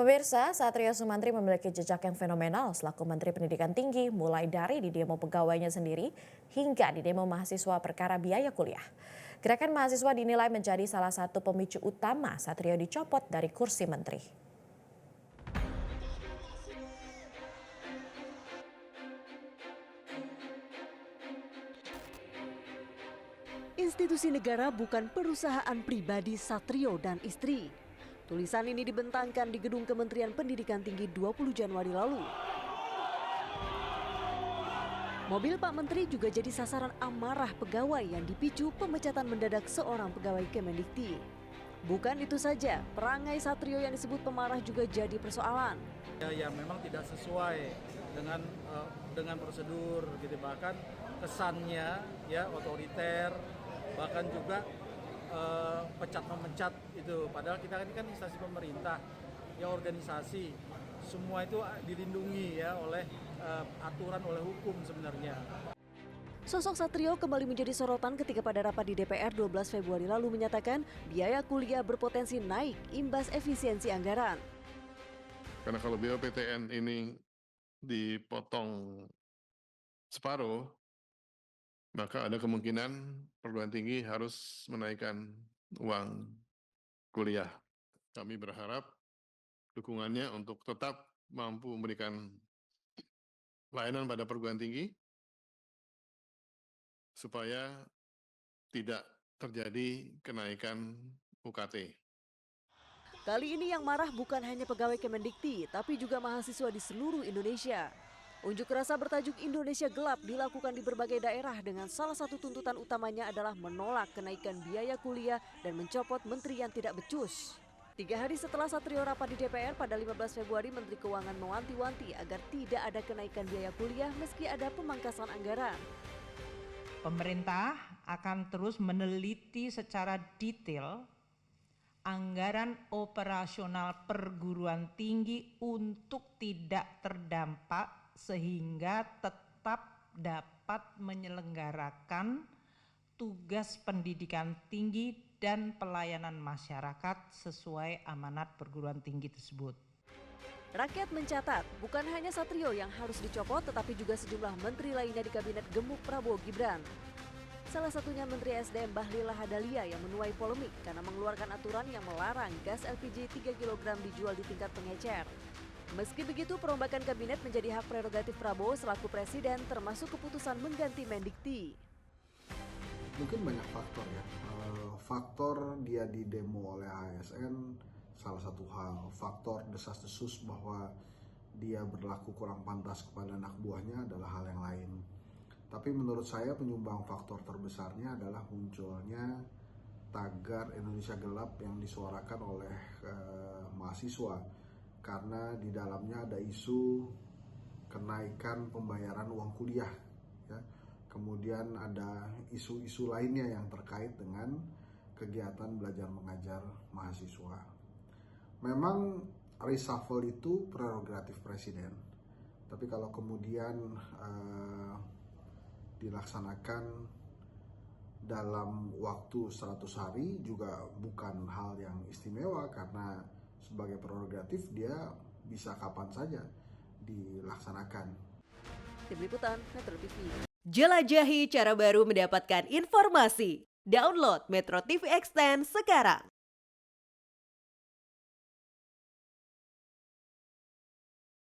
Pemirsa, Satrio Sumantri memiliki jejak yang fenomenal selaku Menteri Pendidikan Tinggi, mulai dari di demo pegawainya sendiri hingga di demo mahasiswa perkara biaya kuliah. Gerakan mahasiswa dinilai menjadi salah satu pemicu utama Satrio dicopot dari kursi menteri. Institusi negara bukan perusahaan pribadi Satrio dan istri. Tulisan ini dibentangkan di Gedung Kementerian Pendidikan Tinggi 20 Januari lalu. Mobil Pak Menteri juga jadi sasaran amarah pegawai yang dipicu pemecatan mendadak seorang pegawai Kemendikti. Bukan itu saja, perangai Satrio yang disebut pemarah juga jadi persoalan. Ya memang tidak sesuai dengan prosedur gitu, bahkan kesannya ya otoriter, bahkan juga pecat memecat itu, padahal kita ini kan instansi pemerintah ya, organisasi, semua itu dilindungi ya oleh aturan, oleh hukum sebenarnya. Sosok Satrio kembali menjadi sorotan ketika pada rapat di DPR 12 Februari lalu menyatakan biaya kuliah berpotensi naik imbas efisiensi anggaran. Karena kalau BPTN ini dipotong separuh, maka ada kemungkinan perguruan tinggi harus menaikkan uang kuliah. Kami berharap dukungannya untuk tetap mampu memberikan layanan pada perguruan tinggi supaya tidak terjadi kenaikan UKT. Kali ini yang marah bukan hanya pegawai Kemendikti, tapi juga mahasiswa di seluruh Indonesia. Unjuk rasa bertajuk Indonesia Gelap dilakukan di berbagai daerah dengan salah satu tuntutan utamanya adalah menolak kenaikan biaya kuliah dan mencopot menteri yang tidak becus. 3 hari setelah Satrio rapat di DPR pada 15 Februari, Menteri Keuangan mewanti-wanti agar tidak ada kenaikan biaya kuliah meski ada pemangkasan anggaran. Pemerintah akan terus meneliti secara detail anggaran operasional perguruan tinggi untuk tidak terdampak sehingga tetap dapat menyelenggarakan tugas pendidikan tinggi dan pelayanan masyarakat sesuai amanat perguruan tinggi tersebut. Rakyat mencatat, bukan hanya Satrio yang harus dicopot, tetapi juga sejumlah menteri lainnya di kabinet gemuk Prabowo Gibran. Salah satunya Menteri SDM Bahlil Lahadalia yang menuai polemik karena mengeluarkan aturan yang melarang gas LPG 3 kg dijual di tingkat pengecer. Meski begitu, perombakan kabinet menjadi hak prerogatif Prabowo selaku presiden, termasuk keputusan mengganti Mendikti. Mungkin banyak faktor ya. Faktor dia didemo oleh ASN salah satu hal. Faktor desas-desus bahwa dia berlaku kurang pantas kepada anak buahnya adalah hal yang lain. Tapi menurut saya penyumbang faktor terbesarnya adalah munculnya tagar Indonesia Gelap yang disuarakan oleh mahasiswa, karena di dalamnya ada isu kenaikan pembayaran uang kuliah, ya. Kemudian ada isu-isu lainnya yang terkait dengan kegiatan belajar mengajar mahasiswa. Memang reshuffle itu prerogatif presiden, tapi kalau kemudian dilaksanakan dalam waktu 100 hari juga bukan hal yang istimewa, karena sebagai prerogatif dia bisa kapan saja dilaksanakan. Tim Liputan Metro TV. Jelajahi cara baru mendapatkan informasi. Download Metro TV Extend sekarang.